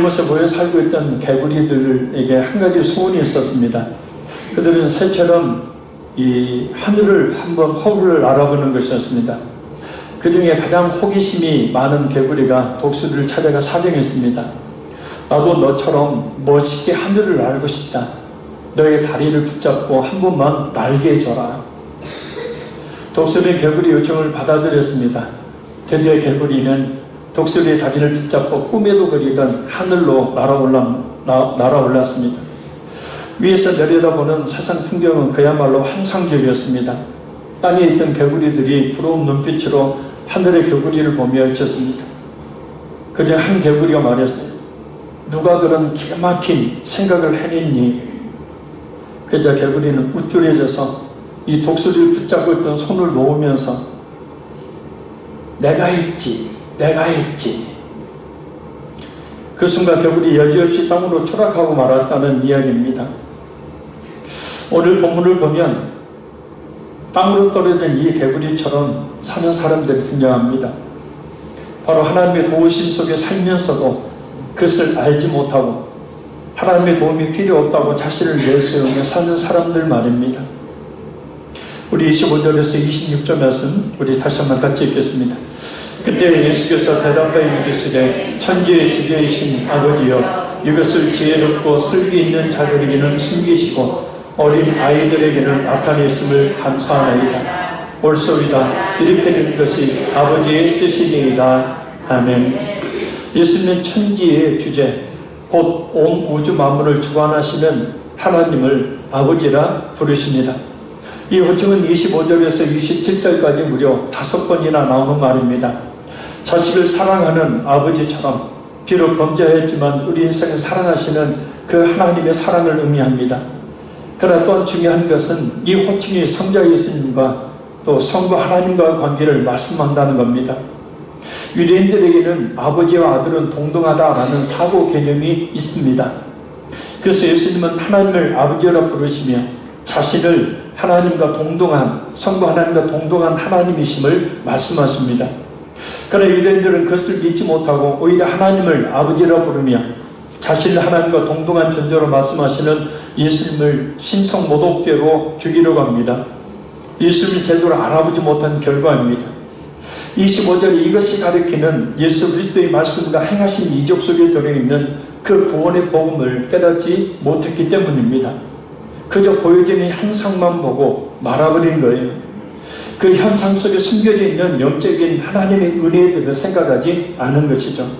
모습 모여 살고 있던 개구리들에게 한 가지 소원이 있었습니다. 그들은 새처럼 이 하늘을 한번 허울을 알아보는 것이었습니다. 그 중에 가장 호기심이 많은 개구리가 독수리를 찾아가 사정했습니다. 나도 너처럼 멋있게 하늘을 알고 싶다. 너의 다리를 붙잡고 한 번만 날게 해줘라. 독수리 개구리 요청을 받아들였습니다. 드디어 개구리는 독수리의 다리를 붙잡고 꿈에도 그리던 하늘로 날아올랐습니다. 위에서 내려다보는 세상 풍경은 그야말로 환상적이었습니다. 땅에 있던 개구리들이 부러운 눈빛으로 하늘의 개구리를 보며 외쳤습니다. 그중 한 개구리가 말했어요. 누가 그런 기가 막힌 생각을 해냈니? 그자 개구리는 우쭐해져서 이 독수리를 붙잡고 있던 손을 놓으면서 내가 했지. 그 순간 개구리 여지없이 땅으로 추락하고 말았다는 이야기입니다. 오늘 본문을 보면 땅으로 떨어진 이 개구리처럼 사는 사람들이 등장합니다. 바로 하나님의 도우심 속에 살면서도 그것을 알지 못하고 하나님의 도움이 필요 없다고 자신을 내세우며 사는 사람들 말입니다. 우리 25절에서 26절 말씀 우리 다시 한번 같이 읽겠습니다. 그때 예수께서 대답하여 이르시되 천지의 주제이신 아버지여 이것을 지혜롭고 슬기 있는 자들에게는 숨기시고 어린 아이들에게는 나타냈음을 감사하나이다. 옳소이다. 이렇게 된 것이 아버지의 뜻이니이다. 아멘. 예수님은 천지의 주제 곧 온 우주 만물을 주관하시는 하나님을 아버지라 부르십니다. 이 호칭은 25절에서 27절까지 무려 5번이나 나오는 말입니다. 자식을 사랑하는 아버지처럼 비록 범죄했지만 우리 인생을 사랑하시는 그 하나님의 사랑을 의미합니다. 그러나 또한 중요한 것은 이 호칭이 성자 예수님과 또 성부 하나님과의 관계를 말씀한다는 겁니다. 유대인들에게는 아버지와 아들은 동등하다라는 사고 개념이 있습니다. 그래서 예수님은 하나님을 아버지라 부르시며 자신을 하나님과 동등한 성부 하나님과 동등한 하나님이심을 말씀하십니다. 그러나 유대인들은 그것을 믿지 못하고 오히려 하나님을 아버지라 부르며 자신을 하나님과 동등한 존재로 말씀하시는 예수님을 신성 모독죄로 죽이려고 합니다. 예수님을 제대로 알아보지 못한 결과입니다. 25절에 이것이 가리키는 예수 그리스도의 말씀과 행하신 이적 속에 들어있는 그 구원의 복음을 깨닫지 못했기 때문입니다. 그저 보여지는 현상만 보고 말아버린 거예요. 그 현상 속에 숨겨져 있는 영적인 하나님의 은혜들을 생각하지 않은 것이죠.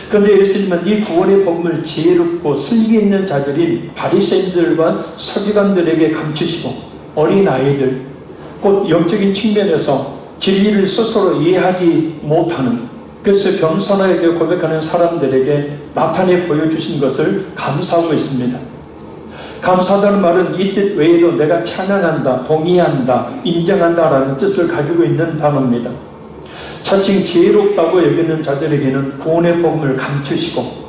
그런데 예수님은 이 구원의 복음을 지혜롭고 슬기 있는 자들인 바리새인들과 서기관들에게 감추시고 어린아이들, 곧 영적인 측면에서 진리를 스스로 이해하지 못하는, 그래서 겸손하게 고백하는 사람들에게 나타내 보여주신 것을 감사하고 있습니다. 감사하다는 말은 이 뜻 외에도 내가 찬양한다, 동의한다, 인정한다 라는 뜻을 가지고 있는 단어입니다. 차츰 지혜롭다고 여기는 자들에게는 구원의 복음을 감추시고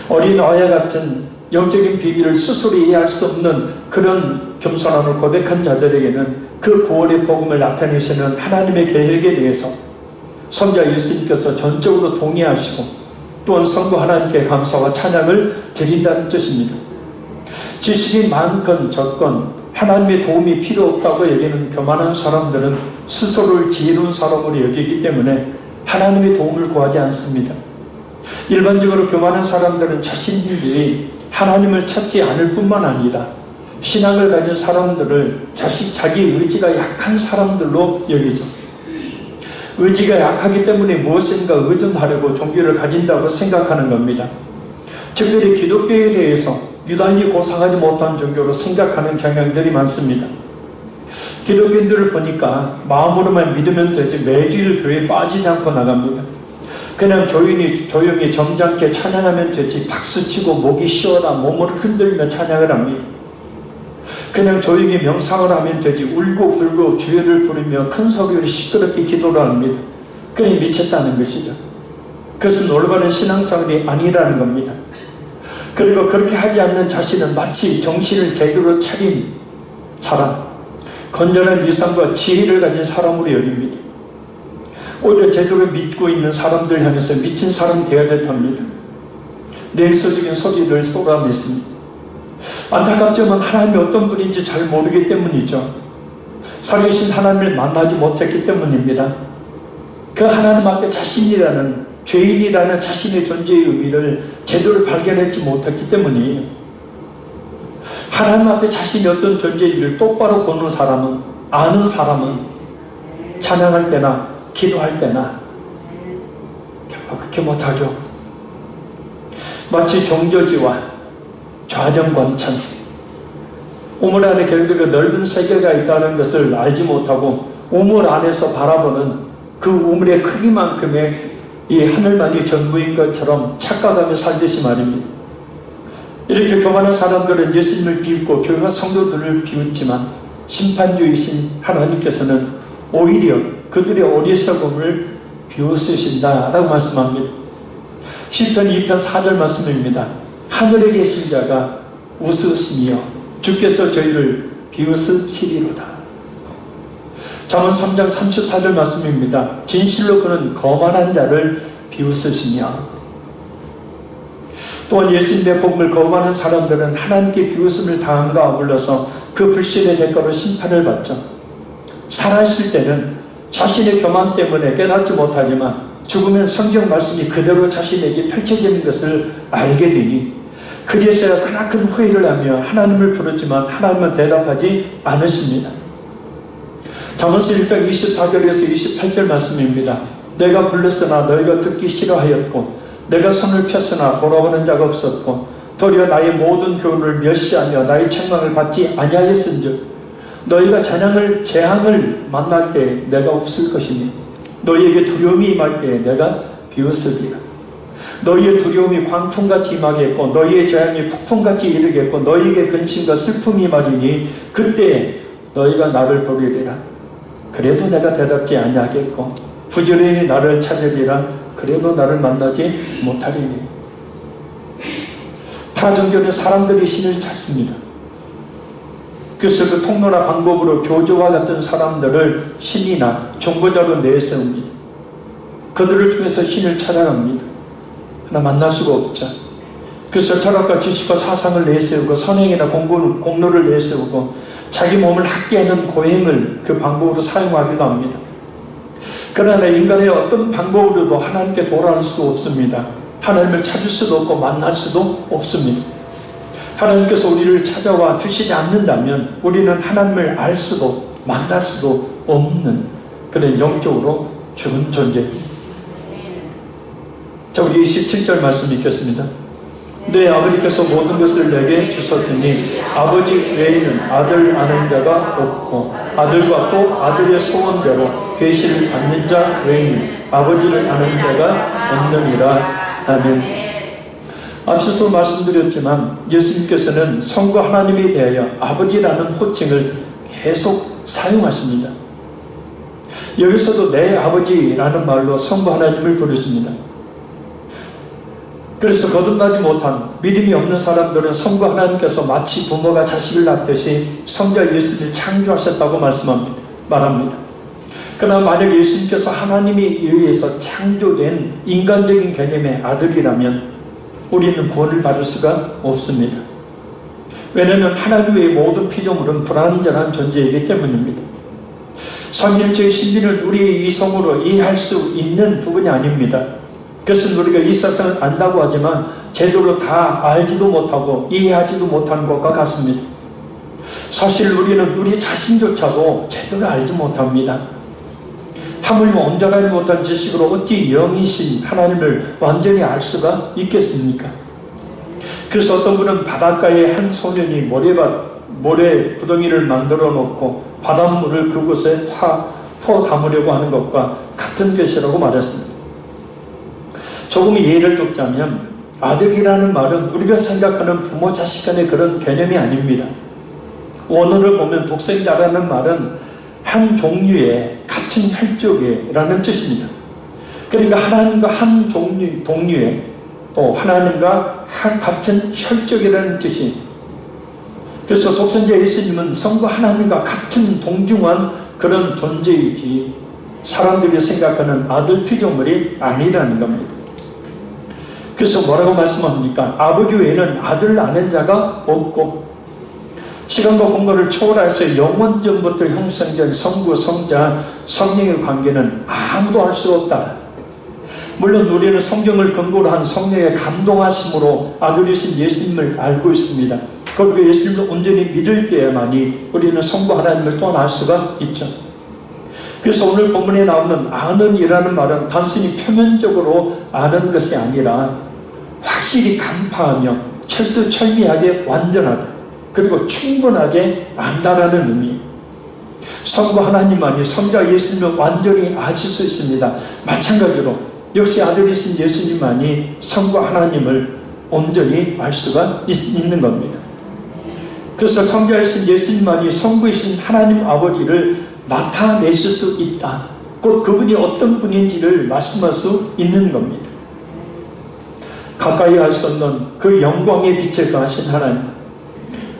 어린 아이 같은 영적인 비밀을 스스로 이해할 수 없는 그런 겸손함을 고백한 자들에게는 그 구원의 복음을 나타내시는 하나님의 계획에 대해서 성자 예수님께서 전적으로 동의하시고 또한 성부 하나님께 감사와 찬양을 드린다는 뜻입니다. 지식이 많건 적건 하나님의 도움이 필요 없다고 여기는 교만한 사람들은 스스로를 지혜로운 사람으로 여기기 때문에 하나님의 도움을 구하지 않습니다. 일반적으로 교만한 사람들은 자신들이 하나님을 찾지 않을 뿐만 아니라 신앙을 가진 사람들을 자기 의지가 약한 사람들로 여기죠. 의지가 약하기 때문에 무엇인가 의존하려고 종교를 가진다고 생각하는 겁니다. 특별히 기독교에 대해서 유달리 고상하지 못한 종교로 생각하는 경향들이 많습니다. 기독교인들을 보니까 마음으로만 믿으면 되지 매주일 교회에 빠지지 않고 나갑니다. 그냥 조용히 점잖게 찬양하면 되지 박수치고 목이 쉬어라 몸을 흔들며 찬양을 합니다. 그냥 조용히 명상을 하면 되지 울고 불고 주여를 부르며 큰 소리로 시끄럽게 기도를 합니다. 그냥 미쳤다는 것이죠. 그것은 올바른 신앙생활이 아니라는 겁니다. 그리고 그렇게 하지 않는 자신은 마치 정신을 제대로 차린 사람, 건전한 위상과 지혜를 가진 사람으로 여깁니다. 오히려 제대로 믿고 있는 사람들 향해서 미친 사람 되어야 될 겁니다. 내소적인 소리를 쏟아냈습니다. 안타깝지만 하나님이 어떤 분인지 잘 모르기 때문이죠. 살아계신 하나님을 만나지 못했기 때문입니다. 그 하나님 앞에 자신이라는, 죄인이라는 자신의 존재의 의미를 제대로 발견하지 못했기 때문이에요. 하나님 앞에 자신이 어떤 존재인지를 똑바로 보는 사람은, 아는 사람은 찬양할 때나 기도할 때나 결코 그렇게 못하죠. 마치 경조지와 좌정관천, 우물 안에 결국에 넓은 세계가 있다는 것을 알지 못하고 우물 안에서 바라보는 그 우물의 크기만큼의 이 하늘만이 전부인 것처럼 착각하며 살듯이 말입니다. 이렇게 교만한 사람들은 예수님을 비웃고 교회와 성도들을 비웃지만 심판주이신 하나님께서는 오히려 그들의 어리석음을 비웃으신다라고 말씀합니다. 시편 2편 4절 말씀입니다. 하늘에 계신 자가 웃으시며 주께서 저희를 비웃으시리로다. 잠언 3장 34절 말씀입니다. 진실로 그는 거만한 자를 비웃으시며. 또한 예수님의 복음을 거부하는 사람들은 하나님께 비웃음을 당함과 아울러서 그 불신의 대가로 심판을 받죠. 살아있을 때는 자신의 교만 때문에 깨닫지 못하지만 죽으면 성경 말씀이 그대로 자신에게 펼쳐지는 것을 알게 되니 그제서야 크나큰 후회를 하며 하나님을 부르지만 하나님은 대답하지 않으십니다. 잠언서 1장 24절에서 28절 말씀입니다. 내가 불렀으나 너희가 듣기 싫어하였고 내가 손을 폈으나 돌아오는 자가 없었고 도리어 나의 모든 교훈을 멸시하며 나의 책망을 받지 아니하였은즉 너희가 재앙을 만날 때 내가 웃을 것이니 너희에게 두려움이 임할 때 내가 비웃으리라. 너희의 두려움이 광풍같이 임하겠고 너희의 재앙이 폭풍같이 이르겠고 너희에게 근심과 슬픔이 임하리니 그때 너희가 나를 부르리라. 그래도 내가 대답지 아니하겠고 부지런히 나를 찾으리라. 그래도 나를 만나지 못하리니. 타 종교는 사람들이 신을 찾습니다. 그래서 그 통로나 방법으로 교주와 같은 사람들을 신이나 정보자로 내세웁니다. 그들을 통해서 신을 찾아갑니다. 그러나 만날 수가 없죠. 그래서 철학과 지식과 사상을 내세우고 선행이나 공로를 내세우고 자기 몸을 학대하는 고행을 그 방법으로 사용하기도 합니다. 그러나 인간의 어떤 방법으로도 하나님께 돌아올 수 없습니다. 하나님을 찾을 수도 없고 만날 수도 없습니다. 하나님께서 우리를 찾아와 주시지 않는다면 우리는 하나님을 알 수도 만날 수도 없는 그런 영적으로 죽은 존재입니다. 자, 우리 17절 말씀 읽겠습니다. 내 아버지께서 모든 것을 내게 주셨으니 아버지 외에는 아들 아는 자가 없고 아들과 또 아들의 소원대로 계시를 받는 자 외에는 아버지를 아는 자가 없느니라. 아멘. 앞서서 말씀드렸지만 예수님께서는 성부 하나님에 대하여 아버지라는 호칭을 계속 사용하십니다. 여기서도 내 아버지라는 말로 성부 하나님을 부르십니다. 그래서 거듭나지 못한 믿음이 없는 사람들은 성부 하나님께서 마치 부모가 자식을 낳듯이 성자 예수를 창조하셨다고 말합니다. 그러나 만약 예수님께서 하나님에 의해서 창조된 인간적인 개념의 아들이라면 우리는 구원을 받을 수가 없습니다. 왜냐하면 하나님 외의 모든 피조물은 불완전한 존재이기 때문입니다. 삼위일체의 신비는 우리의 이성으로 이해할 수 있는 부분이 아닙니다. 그것은 우리가 이 세상을 안다고 하지만 제대로 다 알지도 못하고 이해하지도 못하는 것과 같습니다. 사실 우리는 우리 자신조차도 제대로 알지 못합니다. 하물며 온전하지 못한 지식으로 어찌 영이신 하나님을 완전히 알 수가 있겠습니까? 그래서 어떤 분은 바닷가에 한 소년이 모래 구덩이를 만들어 놓고 바닷물을 그곳에 퍼 담으려고 하는 것과 같은 것이라고 말했습니다. 조금 예를 들자면 아들이라는 말은 우리가 생각하는 부모 자식 간의 그런 개념이 아닙니다. 원어를 보면 독생자라는 말은 한 종류의 같은 혈족이라는 뜻입니다. 그러니까 하나님과 한 동류의 또 하나님과 같은 혈족이라는 뜻이. 그래서 독생자 예수님은 성부 하나님과 같은 동중한 그런 존재이지 사람들이 생각하는 아들 피조물이 아니라는 겁니다. 그래서 뭐라고 말씀합니까? 아버지 외에는 아들을 아는 자가 없고 시간과 공간을 초월해서 영원전부터 형성된 성부, 성자, 성령의 관계는 아무도 알 수 없다. 물론 우리는 성경을 근거로 한 성령의 감동하심으로 아들이신 예수님을 알고 있습니다. 그리고 예수님을 온전히 믿을 때에만이 우리는 성부 하나님을 또한 알 수가 있죠. 그래서 오늘 본문에 나오는 아는이라는 말은 단순히 표면적으로 아는 것이 아니라 확실히 간파하며 철두철미하게 완전하게 그리고 충분하게 안다라는 의미. 성부 하나님만이 성자 예수님을 완전히 아실 수 있습니다. 마찬가지로 역시 아들이신 예수님만이 성부 하나님을 온전히 알 수가 있는 겁니다. 그래서 성자이신 예수님만이 성부이신 하나님 아버지를 나타내실 수 있다. 곧 그분이 어떤 분인지를 말씀할 수 있는 겁니다. 가까이 할 수 없는 그 영광의 빛에 거하신 하나님,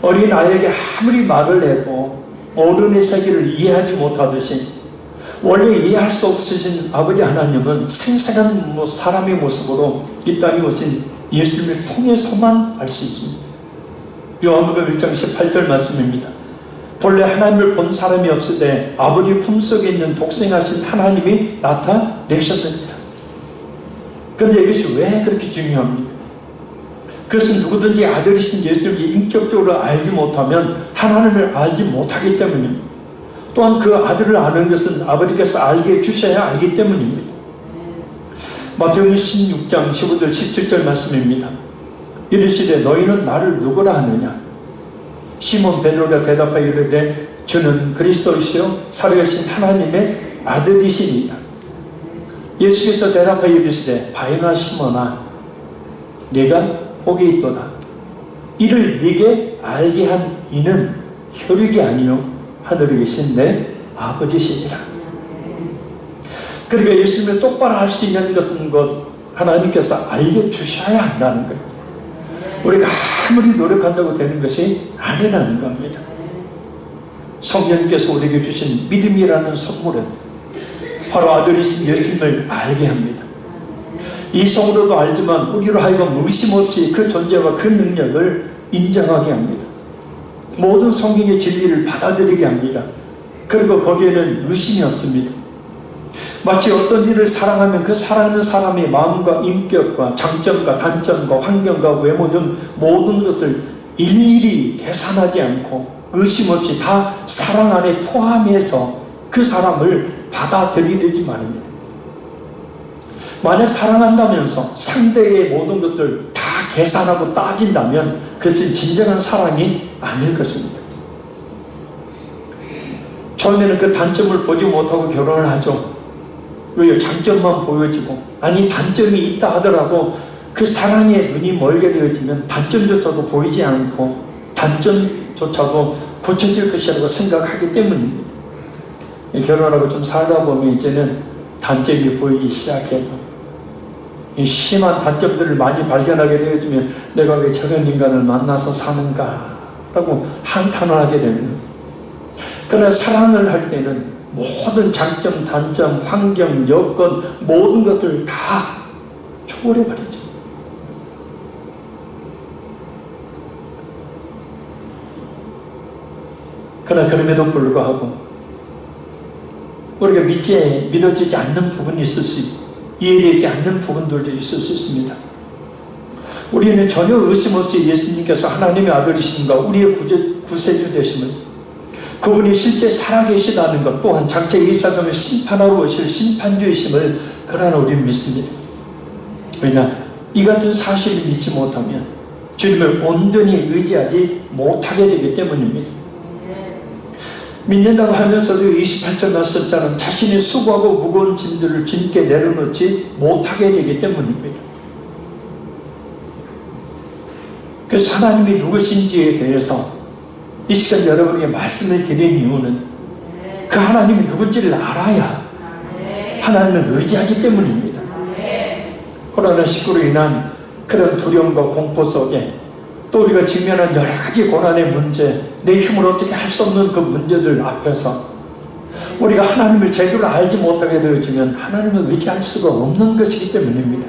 어린 아이에게 아무리 말을 해도 어른의 세계를 이해하지 못하듯이 원래 이해할 수 없으신 아버지 하나님은 생생한 사람의 모습으로 이 땅에 오신 예수님을 통해서만 알 수 있습니다. 요한복음 1장 18절 말씀입니다. 본래 하나님을 본 사람이 없을 때 아버지 품속에 있는 독생하신 하나님이 나타내셨습니다. 그런데 이것이 왜 그렇게 중요합니까? 그것은 누구든지 아들이신 예수님을 인격적으로 알지 못하면 하나님을 알지 못하기 때문입니다. 또한 그 아들을 아는 것은 아버지께서 알게 해주셔야 알기 때문입니다. 마태복음 16장 15절 17절 말씀입니다. 이르시되 너희는 나를 누구라 하느냐? 시몬 베드로가 대답하여 이르되 주는 그리스도이시요 살아계신 하나님의 아들이시니이다. 예수께서 대답하여 이르시되 바요나 시몬아 네가 복이 있도다. 이를 네게 알게 한 이는 혈육이 아니요 하늘에 계신 내 아버지시니라. 그러니까 예수님을 똑바로 알 수 있는 것은 하나님께서 알려주셔야 한다는 거예요. 우리가 아무리 노력한다고 되는 것이 아니라는 겁니다. 성령님께서 우리에게 주신 믿음이라는 선물은 바로 아들이신 예수님을 알게 합니다. 이성으로도 알지만 우리로 하여금 의심 없이 그 존재와 그 능력을 인정하게 합니다. 모든 성경의 진리를 받아들이게 합니다. 그리고 거기에는 의심이 없습니다. 마치 어떤 일을 사랑하면 그 사랑하는 사람의 마음과 인격과 장점과 단점과 환경과 외모 등 모든 것을 일일이 계산하지 않고 의심 없이 다 사랑 안에 포함해서 그 사람을 받아들이지 말입니다. 만약 사랑한다면서 상대의 모든 것을 다 계산하고 따진다면 그것은 진정한 사랑이 아닐 것입니다. 처음에는 그 단점을 보지 못하고 결혼을 하죠. 왜요? 장점만 보여지고, 아니 단점이 있다 하더라도 그 사랑의 눈이 멀게 되어지면 단점조차도 보이지 않고 단점조차도 고쳐질 것이라고 생각하기 때문입니다. 결혼하고 좀 살다 보면 이제는 단점이 보이기 시작해요. 이 심한 단점들을 많이 발견하게 되어지면 내가 왜 저런 인간을 만나서 사는가 라고 한탄을 하게 됩니다. 그러나 사랑을 할 때는 모든 장점, 단점, 환경, 여건 모든 것을 다 초월해버리죠. 그러나 그럼에도 불구하고 우리가 믿어지지 않는 부분이 있을 수 있고 이해되지 않는 부분들도 있을 수 있습니다. 우리는 전혀 의심 없이 예수님께서 하나님의 아들이신가 우리의 구세주 되심을 그분이 실제 살아계시다는 것 또한 장차 이 세상을 심판하러 오실 심판주이심을 그러나 우리는 믿습니다. 왜냐? 이 같은 사실을 믿지 못하면 주님을 온전히 의지하지 못하게 되기 때문입니다. 믿는다고 하면서도 28절 말씀처럼 자신이 수고하고 무거운 짐들을 주님께 내려놓지 못하게 되기 때문입니다. 그래서 하나님이 누구신지에 대해서 이 시간 여러분에게 말씀을 드린 이유는 그 하나님이 누군지를 알아야 하나님을 의지하기 때문입니다. 코로나19로 인한 그런 두려움과 공포 속에 또 우리가 직면한 여러 가지 고난의 문제, 내 힘으로 어떻게 할 수 없는 그 문제들 앞에서 우리가 하나님을 제대로 알지 못하게 되어지면 하나님을 의지할 수가 없는 것이기 때문입니다.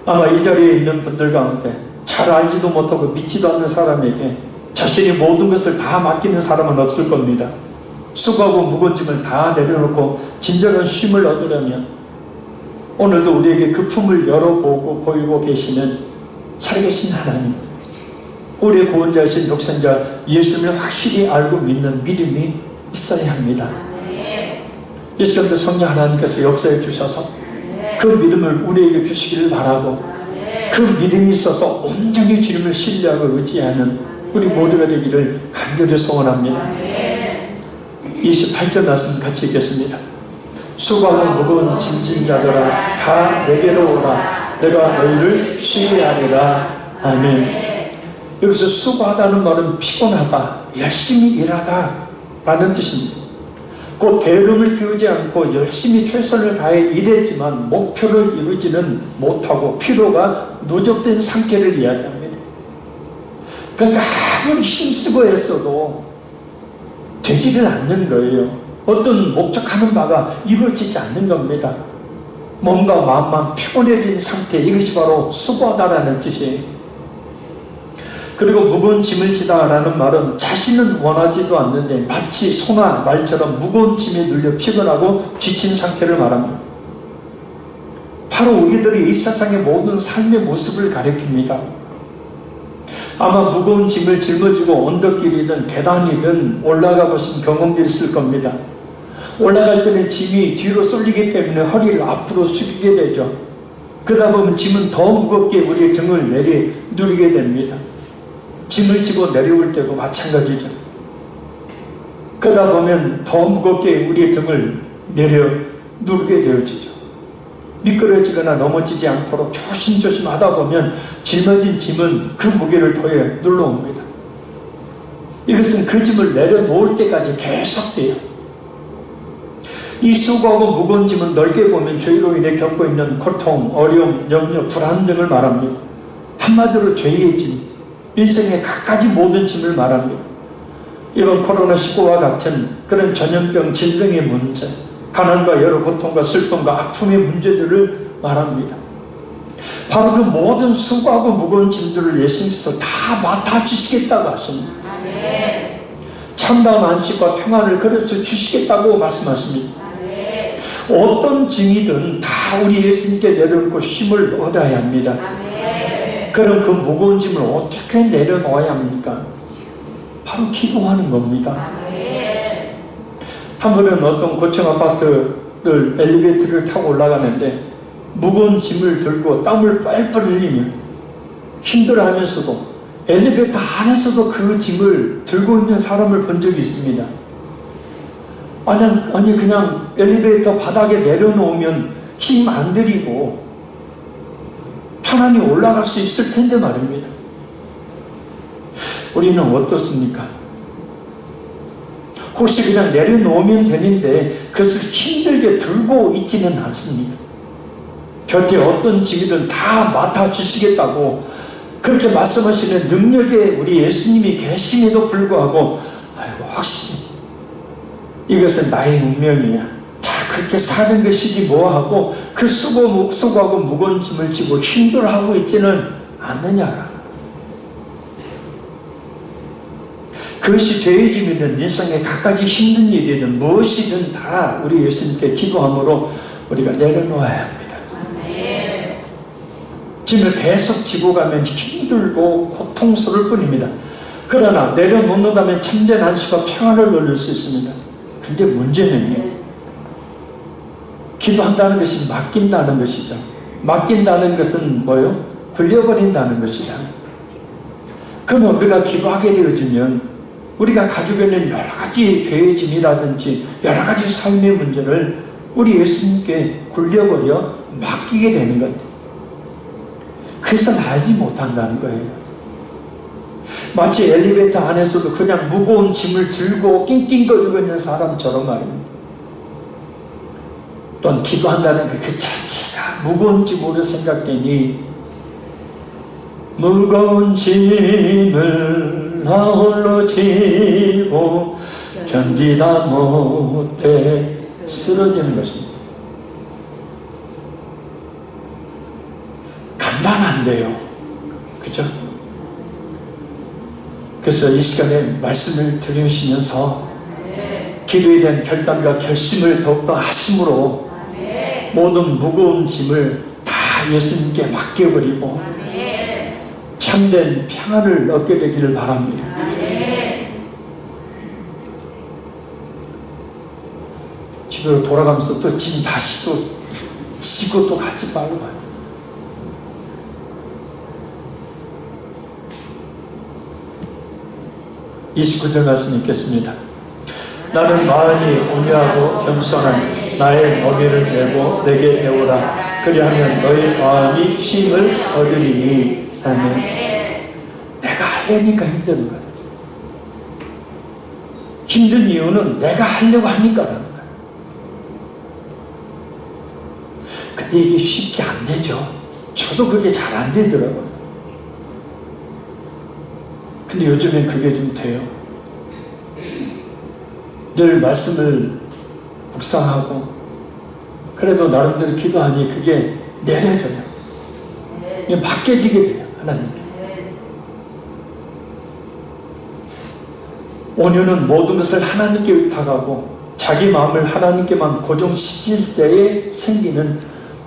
아마 이 자리에 있는 분들 가운데 잘 알지도 못하고 믿지도 않는 사람에게 자신이 모든 것을 다 맡기는 사람은 없을 겁니다. 수고하고 무거운 짐을 다 내려놓고 진정한 쉼을 얻으려면 오늘도 우리에게 그 품을 열어보고 보이고 계시는 살아계신 하나님, 우리의 구원자이신 독생자 예수님을 확실히 알고 믿는 믿음이 있어야 합니다. 이 시간도 성령 하나님께서 역사해 주셔서 그 믿음을 우리에게 주시기를 바라고, 그 믿음이 있어서 온전히 주님을 신뢰하고 의지하는 우리 모두가 되기를 간절히 소원합니다. 28절 말씀 같이 읽겠습니다. 수고하고 무거운 짐진 자들아 다 내게로 오라. 내가 너희를 쉬게 하리라. 아멘. 여기서 수고하다는 말은 피곤하다, 열심히 일하다 라는 뜻입니다. 곧 게으름을 피우지 않고 열심히 최선을 다해 일했지만 목표를 이루지는 못하고 피로가 누적된 상태를 이야기합니다. 그러니까 아무리 힘쓰고 했어도 되지를 않는 거예요. 어떤 목적하는 바가 이루어지지 않는 겁니다. 몸과 마음만 피곤해진 상태, 이것이 바로 수고하다라는 뜻이에요. 그리고 무거운 짐을 지다 라는 말은 자신은 원하지도 않는데 마치 소나 말처럼 무거운 짐에 눌려 피곤하고 지친 상태를 말합니다. 바로 우리들이 이 세상의 모든 삶의 모습을 가리킵니다. 아마 무거운 짐을 짊어지고 언덕길이든 계단이든 올라가 보신 경험들이 있을 겁니다. 올라갈 때는 짐이 뒤로 쏠리기 때문에 허리를 앞으로 숙이게 되죠. 그러다 보면 짐은 더 무겁게 우리의 등을 누리게 됩니다. 짐을 지고 내려올 때도 마찬가지죠. 그러다 보면 더 무겁게 우리의 등을 누르게 되어지죠. 미끄러지거나 넘어지지 않도록 조심조심 하다 보면 짊어진 짐은 그 무게를 더해 눌러옵니다. 이것은 그 짐을 내려놓을 때까지 계속돼요. 이 수고하고 무거운 짐은 넓게 보면 죄로 인해 겪고 있는 고통, 어려움, 염려, 불안 등을 말합니다. 한마디로 죄의 짐, 인생의 갖가지 모든 짐을 말합니다. 이번 코로나19와 같은 그런 전염병, 질병의 문제, 가난과 여러 고통과 슬픔과 아픔의 문제들을 말합니다. 바로 그 모든 수고하고 무거운 짐들을 예수님께서 다 맡아주시겠다고 하십니다. 참다운 안식과 평안을 그래서 주시겠다고 말씀하십니다. 어떤 짐이든 다 우리 예수님께 내려놓고 쉼을 얻어야 합니다. 그럼 그 무거운 짐을 어떻게 내려놓아야 합니까? 바로 기도하는 겁니다. 한 번은 어떤 고층 아파트를 엘리베이터를 타고 올라가는데 무거운 짐을 들고 땀을 뻘뻘 흘리며 힘들어하면서도 엘리베이터 안에서도 그 짐을 들고 있는 사람을 본 적이 있습니다. 아니 그냥 엘리베이터 바닥에 내려놓으면 힘 안 들이고 편안히 올라갈 수 있을 텐데 말입니다. 우리는 어떻습니까? 혹시 그냥 내려놓으면 되는데 그것을 힘들게 들고 있지는 않습니다. 곁에 어떤 짐이든 다 맡아주시겠다고 그렇게 말씀하시는 능력에 우리 예수님이 계심에도 불구하고 아이고 확실히 이것은 나의 운명이야, 다 그렇게 사는 것이지 뭐하고 그 수고하고 무거운 짐을 지고 힘들어하고 있지는 않느냐. 그것이 죄의 짐이든 인생의 갖가지 힘든 일이든 무엇이든 다 우리 예수님께 기도함으로 우리가 내려놓아야 합니다. 짐을 계속 지고 가면 힘들고 고통스러울 뿐입니다. 그러나 내려놓는다면 참된 안식과 평안을 얻을 수 있습니다. 근데 문제는요, 기도한다는 것이 맡긴다는 것이죠. 맡긴다는 것은 뭐요? 굴려버린다는 것이다. 그러면 우리가 기도하게 되어지면 우리가 가지고 있는 여러 가지 죄의 짐이라든지 여러 가지 삶의 문제를 우리 예수님께 굴려버려 맡기게 되는 거예요. 그래서 알지 못한다는 거예요. 마치 엘리베이터 안에서도 그냥 무거운 짐을 들고 낑낑거리고 있는 사람처럼 말입니다. 또한 기도한다는 그 자체가 무거운 짐으로 생각되니 무거운 짐을 나 홀로 지고 견디다 못해 쓰러지는 것입니다. 안 돼요. 그죠? 그래서 이 시간에 말씀을 들으시면서 기도에 대한 결단과 결심을 더욱더 하심으로 모든 무거운 짐을 다 예수님께 맡겨버리고 참된 평안을 얻게 되기를 바랍니다. 집으로 돌아가면서 또 짐 다시 또 지고 또 가지 말고 가요. 29절 말씀 읽겠습니다. 나는 마음이 온유하고 겸손한 나의 멍에를 메고 내게 배우라. 그리하면 너의 마음이 쉼을 얻으리니. 아멘. 내가 하려니까 힘든 거야. 힘든 이유는 내가 하려고 하니까라는 거야. 근데 이게 쉽게 안 되죠. 저도 그게 잘 안 되더라고요. 근데 요즘엔 그게 좀 돼요. 늘 말씀을 묵상하고 그래도 나름대로 기도하니 그게 내려져요. 그냥 맡겨지게 돼요. 하나님께. 온유는 모든 것을 하나님께 의탁하고 자기 마음을 하나님께만 고정시킬 때에 생기는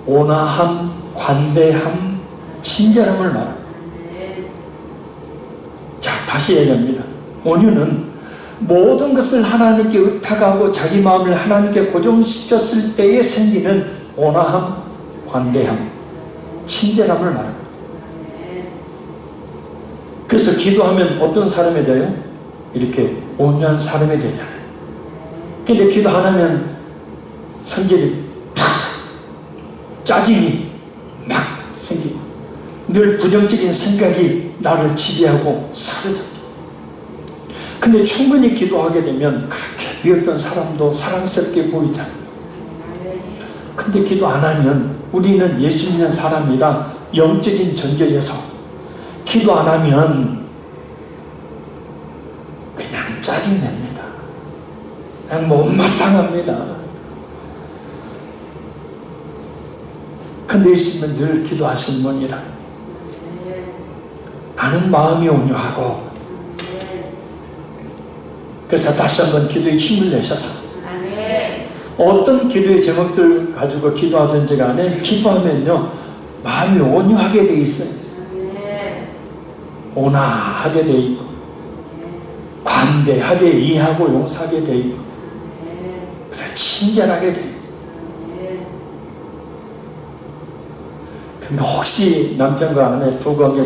온화함, 관대함, 친절함을 말합니다. 자, 다시 얘기합니다. 온유는 모든 것을 하나님께 의탁하고 자기 마음을 하나님께 고정시켰을 때에 생기는 온화함, 관대함, 친절함을 말합니다. 그래서 기도하면 어떤 사람이 돼요? 이렇게 온유한 사람이 되잖아요. 근데 기도 안 하면 성질이 팍 짜증이 막 생기고 늘 부정적인 생각이 나를 지배하고 사로잡고. 근데 충분히 기도하게 되면 그렇게 미웠던 사람도 사랑스럽게 보이잖아요. 근데 기도 안 하면 우리는 예수 믿는 사람이라 영적인 존재여서 기도 안 하면 그냥 짜증냅니다. 그냥 못마땅합니다. 근데 예수님은 늘 기도하신 분이라 나는 마음이 온유하고. 그래서 다시 한번 기도에 힘을 내셔서 어떤 기도의 제목들 가지고 기도하든지 간에 기도하면요 마음이 온유하게 돼 있어요. 온화하게 돼 있고 관대하게 이해하고 용서하게 돼 있고 그래 친절하게 돼 있고. 근데 혹시 남편과 아내 부부관계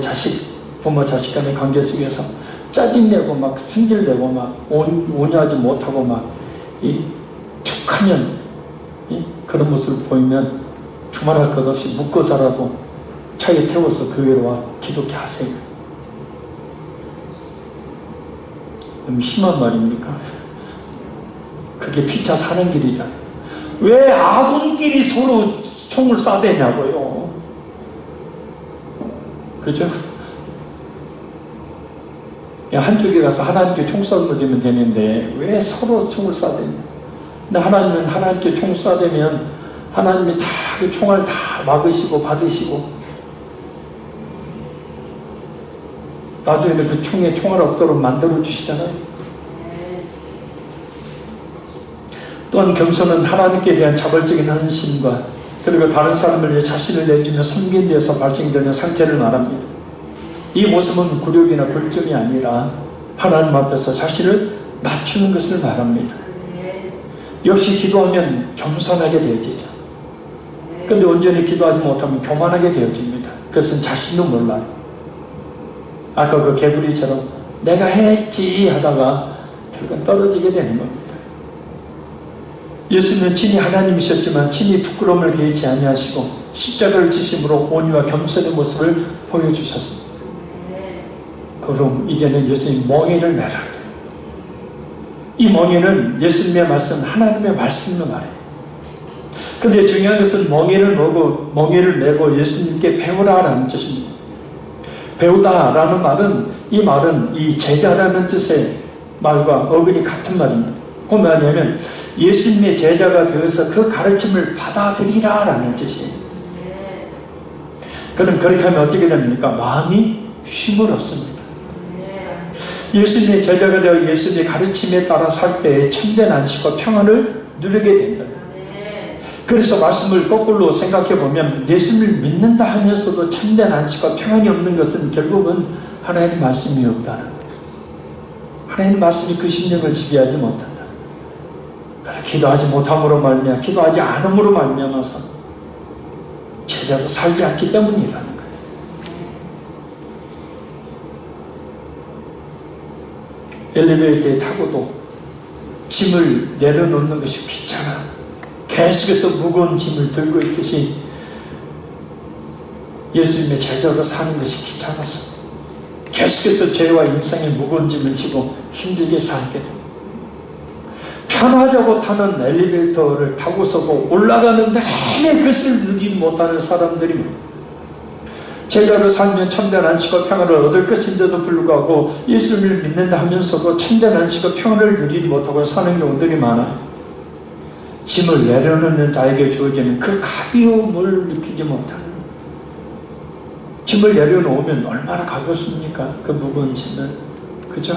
부모 자식 간의 관계 속에서 짜증내고 막 승질내고 막 온유하지 못하고 막 툭하면 그런 모습을 보이면 주말할 것 없이 묶어서라도 차에 태워서 교회로 와서 기도케 하세요. 너무 심한 말입니까? 그게 피차 사는 길이잖아요. 왜 아군끼리 서로 총을 쏴대냐고요. 그죠? 한쪽에 가서 하나님께 총 쏴대면 되는데 왜 서로 총을 쏴대냐. 근데 하나님은 하나님께 총 쏴대면 하나님이 다 그 총알 다 막으시고 받으시고 나중에는 그 총에 총알 없도록 만들어 주시잖아요. 또한 겸손은 하나님께 대한 자발적인 헌신과 그리고 다른 사람을 위해 자신을 내주며 섬기는 데서 발생되는 상태를 말합니다. 이 모습은 굴욕이나 굴점이 아니라 하나님 앞에서 자신을 낮추는 것을 말합니다. 역시 기도하면 겸손하게 되어지죠. 그런데 온전히 기도하지 못하면 교만하게 되어집니다. 그것은 자신도 몰라요. 아까 그 개구리처럼 내가 했지 하다가 결국 떨어지게 되는 겁니다. 예수님은 친히 하나님이셨지만 친히 부끄러움을 개의치 아니하시고 십자가를 지심으로 온유와 겸손의 모습을 보여주셨습니다. 그럼 이제는 예수님 멍에를 매라. 이 멍에는 예수님의 말씀, 하나님의 말씀을 말해요. 근데 중요한 것은 멍에를 메고 예수님께 배우라라는 뜻입니다. 배우다라는 말은 이 제자라는 뜻의 말과 어근이 같은 말입니다. 그 뭐냐면 예수님의 제자가 되어서 그 가르침을 받아들이라라는 뜻이에요. 그럼 그렇게 하면 어떻게 됩니까? 마음이 쉼을 얻습니다. 예수님의 제자가 되어 예수님의 가르침에 따라 살 때에 참된 안식과 평안을 누리게 된다. 그래서 말씀을 거꾸로 생각해 보면 예수님을 믿는다 하면서도 참된 안식과 평안이 없는 것은 결국은 하나님의 말씀이 없다는 거예요. 하나님의 말씀이 그 심령을 지배하지 못한다. 기도하지 못함으로 말미암아, 기도하지 않음으로 말미암아서 제자로 살지 않기 때문이라는 거예요. 엘리베이터에 타고도 짐을 내려놓는 것이 귀찮아. 계속해서 무거운 짐을 들고 있듯이 예수님의 제자로 사는 것이 귀찮아서 계속해서 죄와 인생의 무거운 짐을 지고 힘들게 살게 됩니다. 편하자고 타는 엘리베이터를 타고서도 올라가는 내내 그것을 누리지 못하는 사람들이 제자로 살면 참된 안식과 평안을 얻을 것인데도 불구하고 예수님을 믿는다 하면서도 참된 안식과 평안을 누리지 못하고 사는 경우들이 많아요. 짐을 내려놓는 자에게 주어지는 그 가벼움을 느끼지 못하는, 짐을 내려놓으면 얼마나 가볍습니까? 그 무거운 짐을. 그죠?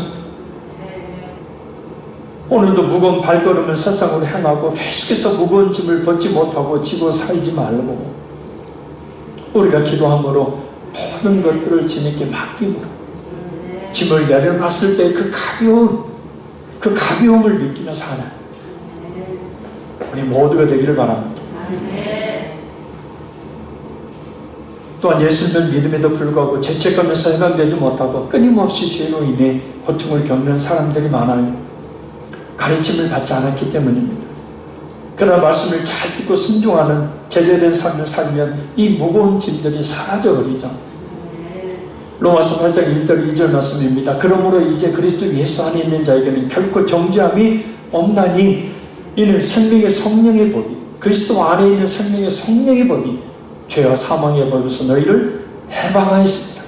오늘도 무거운 발걸음을 세상으로 행하고 계속해서 무거운 짐을 벗지 못하고 지고 살지 말고 우리가 기도함으로 모든 것들을 주님께 맡김으로 짐을 내려놨을 때 그 가벼움을 느끼며 사는 우리 모두가 되기를 바랍니다. 또한 예수님을 믿음에도 불구하고 죄책감에서 해방되지 못하고 끊임없이 죄로 인해 고통을 겪는 사람들이 많아요. 가르침을 받지 않았기 때문입니다. 그러나 말씀을 잘 듣고 순종하는 제대된 삶을 살면 이 무거운 짐들이 사라져버리죠. 로마서 8장 1절 2절 말씀입니다. 그러므로 이제 그리스도 예수 안에 있는 자에게는 결코 정죄함이 없나니 이는 생명의 성령의 법이, 그리스도 안에 있는 생명의 성령의 법이 죄와 사망의 법에서 너희를 해방하였습니다.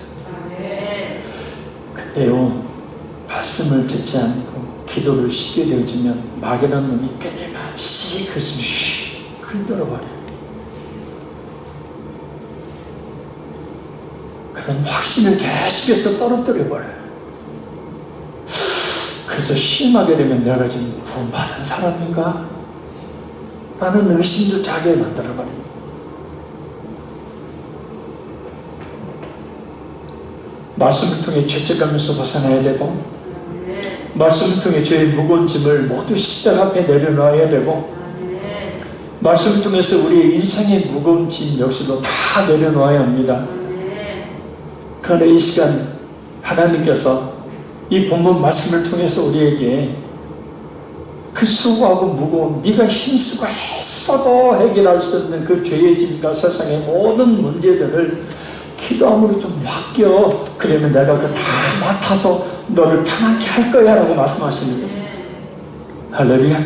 그때요, 말씀을 듣지 않고 기도를 쉬게 되어지면 마귀라는 놈이 끊임없이 그것을 흔들어버려요. 그런 확신을 계속해서 떨어뜨려버려요. 그래서 심하게 되면 내가 지금 구원받은 사람인가? 라는 의심도 자게 만들어버립니다. 말씀을 통해 죄책감에서 벗어나야 되고, 말씀을 통해 죄의 무거운 짐을 모두 십자가 앞에 내려놔야 되고, 말씀을 통해서 우리의 인생의 무거운 짐 역시도 다 내려놓아야 합니다. 그러나 이 시간 하나님께서 이 본문 말씀을 통해서 우리에게 그 수고하고 무거운, 네가 힘쓰고 애써도 해결할 수 없는 그 죄의 짐과 세상의 모든 문제들을 기도함으로 좀 맡겨. 그러면 내가 그 다 맡아서 너를 편하게 할 거야 라고 말씀하십니다. 할렐루야.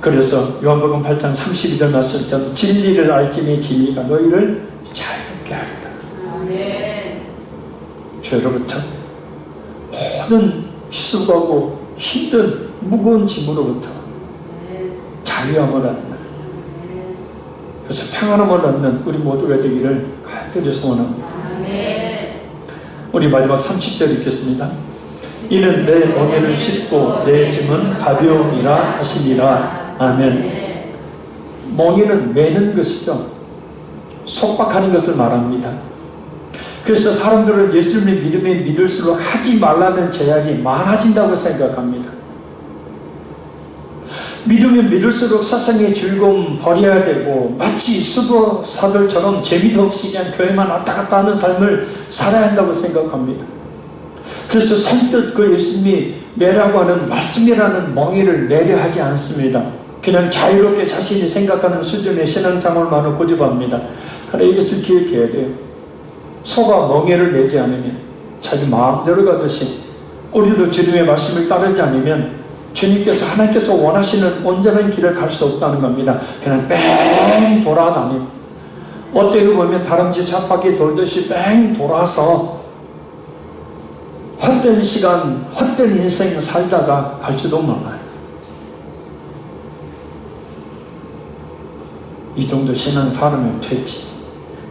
그래서 요한복음 8장 32절 말씀처럼 진리를 알지니 진리가 너희를 자유롭게 하리라. 죄로부터 모든 수고하고 힘든 무거운 짐으로부터 자유함을 얻는, 그래서 평안함을 얻는 우리 모두가 되기를 간절히 소원합니다. 우리 마지막 30절 읽겠습니다. 이는 내 멍에를 씻고 내 짐은 가벼움이라 하시니라. 아멘. 멍에는 매는 것이죠. 속박하는 것을 말합니다. 그래서 사람들은 예수님의 믿음에 믿을수록 하지 말라는 제약이 많아진다고 생각합니다. 믿으면 믿을수록 세상의 즐거움 버려야 되고 마치 수도사들처럼 재미도 없이 그냥 교회만 왔다 갔다 하는 삶을 살아야 한다고 생각합니다. 그래서 선뜻 그 예수님이 매라고 하는 말씀이라는 멍에를 매려 하지 않습니다. 그냥 자유롭게 자신이 생각하는 수준의 신앙생활만을 고집합니다. 그러나 이것을 기억해야 돼요. 소가 멍에를 매지 않으면 자기 마음대로 가듯이 우리도 주님의 말씀을 따르지 않으면 주님께서, 하나님께서 원하시는 온전한 길을 갈 수 없다는 겁니다. 그냥 뺑 돌아다니, 어떻게 보면 다람쥐 잡바퀴 돌듯이 뺑 돌아서 헛된 시간, 헛된 인생을 살다가 갈지도 몰라요. 이 정도 신앙 사람이면 됐지.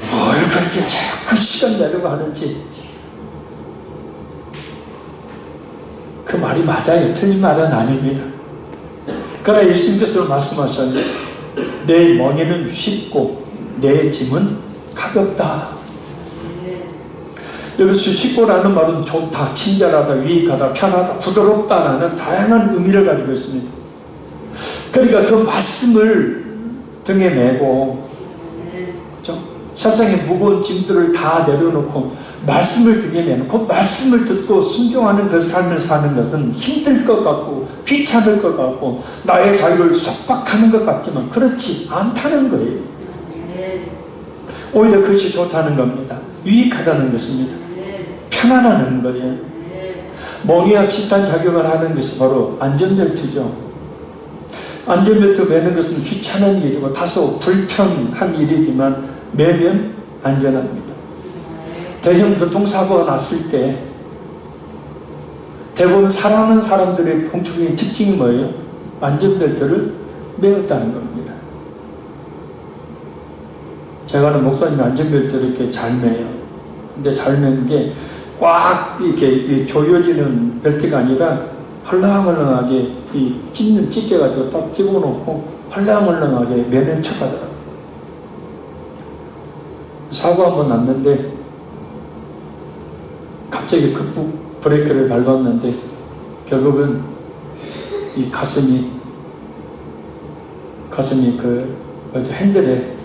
뭘 그렇게 자꾸 시간 내려고 하는지. 그 말이 맞아요. 틀린 말은 아닙니다. 그러나 예수님께서 말씀하셨는데 내 멍에는 쉽고 내 짐은 가볍다. 여기서 쉽고라는 말은 좋다, 친절하다, 유익하다, 편하다, 부드럽다라는 다양한 의미를 가지고 있습니다. 그러니까 그 말씀을 등에 메고, 그렇죠? 세상의 무거운 짐들을 다 내려놓고 말씀을 등에 메놓고 말씀을 듣고 순종하는 그 삶을 사는 것은 힘들 것 같고 귀찮을 것 같고 나의 자유를 속박하는 것 같지만 그렇지 않다는 거예요. 오히려 그것이 좋다는 겁니다. 유익하다는 것입니다. 편안하다는 거예요. 멍에와 비슷한 작용을 하는 것이 바로 안전벨트죠. 안전벨트 매는 것은 귀찮은 일이고 다소 불편한 일이지만 매면 안전합니다. 대형 교통사고가 났을 때 대부분 살아가는 사람들의 공통적인 특징이 뭐예요? 안전벨트를 매었다는 겁니다. 제가 아는 목사님이 안전벨트를 이렇게 잘 매요. 근데 잘 매는 게 꽉 이렇게 조여지는 벨트가 아니라 헐렁헐렁하게 찢겨가지고 딱 집어넣고 헐렁헐렁하게 매는 척 하더라고요. 사고 한번 났는데 갑자기 급부 브레이크를 밟았는데 결국은 이 가슴이 그 핸들에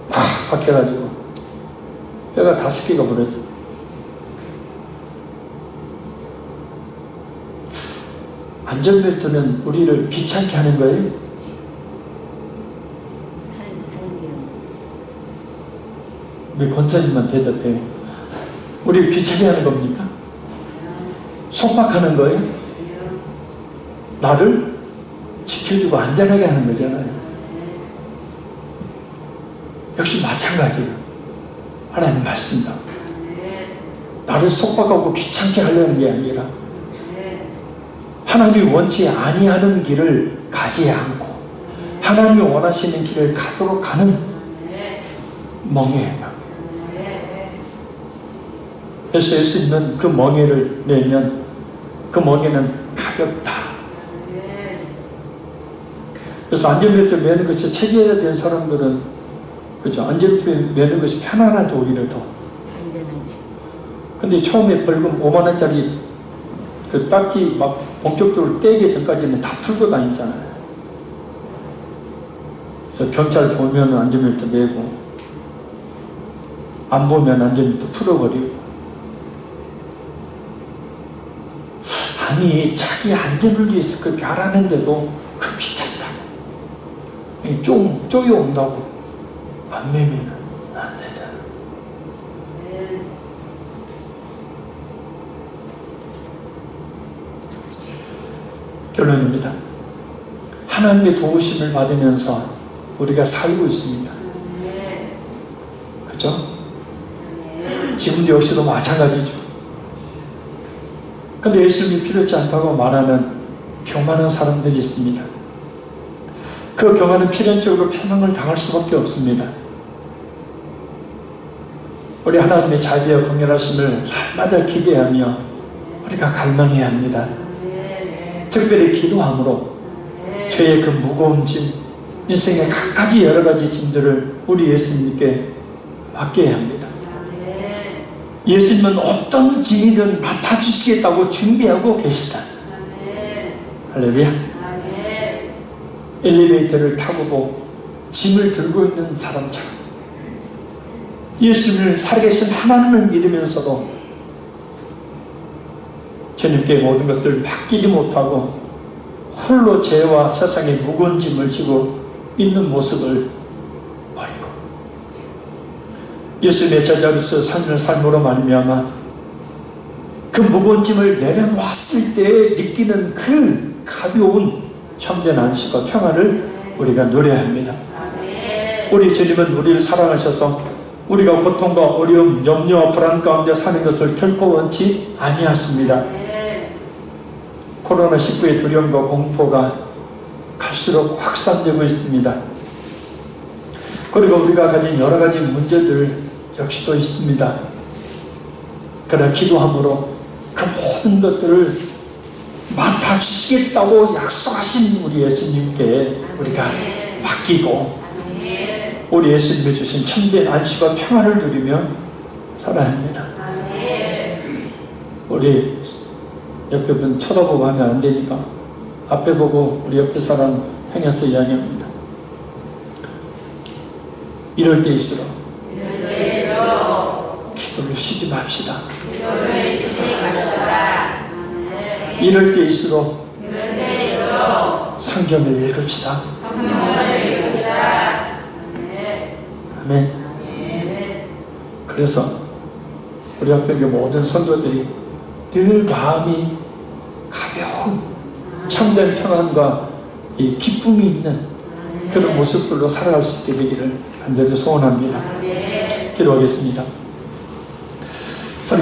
팍 박혀가지고 뼈가 5개가 부러져. 안전벨트는 우리를 귀찮게 하는 거예요? 우리 권사님만 대답해요. 우리를 귀찮게 하는 겁니까? 속박하는 거예요? 나를 지켜주고 안전하게 하는 거잖아요. 역시 마찬가지예요. 하나님 말씀다. 나를 속박하고 귀찮게 하려는 게 아니라 하나님이 원치 아니하는 길을 가지 않고 하나님이 원하시는 길을 가도록 하는 멍에가. 그래서 예수님은 그 멍에를 내면 그 멍에는 가볍다. 그래서 안전벨트 매는 것이 체계화된 사람들은 그죠? 안전벨트 매는 것이 편안하죠. 오히려 더. 근데 처음에 벌금 5만 원짜리 그 딱지 막 본격적으로 떼기 전까지는 다 풀고 다녔잖아요. 그래서 경찰 보면 안전벨트 매고 안 보면 안전벨트 풀어버리고. 아니 자기 안전을 위해서 그렇게 하라는데도 그 귀찮다. 쪼여온다고 안 매면 안 되잖아. 결론입니다. 하나님의 도우심을 받으면서 우리가 살고 있습니다. 그죠? 지금도 역시도 마찬가지죠. 근데 예수님이 필요치 않다고 말하는 교만한 사람들이 있습니다. 그 교만은 필연적으로 패망을 당할 수밖에 없습니다. 우리 하나님의 자비와 긍휼하심을 날마다 기대하며 우리가 갈망해야 합니다. 특별히 기도함으로 죄의 그 무거운 짐, 인생의 각가지 여러 가지 짐들을 우리 예수님께 맡겨야 합니다. 예수님은 어떤 짐이든 맡아주시겠다고 준비하고 계시다. 할렐루야. 엘리베이터를 타고 짐을 들고 있는 사람처럼 예수님을 살아계신 하나님을 믿으면서도 주님께 모든 것을 맡기지 못하고 홀로 죄와 세상의 무거운 짐을 지고 있는 모습을 버리고 예수님의 제자로서 삶을 삶으로 말미암아 그 무거운 짐을 내려놨을 때 느끼는 그 가벼운 참된 안식과 평안을 우리가 누려야 합니다. 우리 주님은 우리를 사랑하셔서 우리가 고통과 어려움, 염려와 불안 가운데 사는 것을 결코 원치 아니하십니다. 코로나19의 두려움과 공포가 갈수록 확산되고 있습니다. 그리고 우리가 가진 여러 가지 문제들 역시도 있습니다. 그러나 기도함으로 그 모든 것들을 맡아주시겠다고 약속하신 우리 예수님께 우리가 맡기고 우리 예수님이 주신 참된 안식과 평안을 누리며 살아야 합니다. 우리 옆에 분 쳐다보고 하면 안 되니까 앞에 보고 우리 옆에 사람 향해서 이야기합니다. 이럴 때일수록 기도를 쉬지 맙시다. 이럴 때일수록 성경을 읽읍시다. 아멘. 그래서 우리 앞에 모든 성도들이 늘 마음이 가벼운 참된 평안과 이 기쁨이 있는 그런 모습들로 살아갈 수 있게 되기를 간절히 소원합니다. 기도하겠습니다.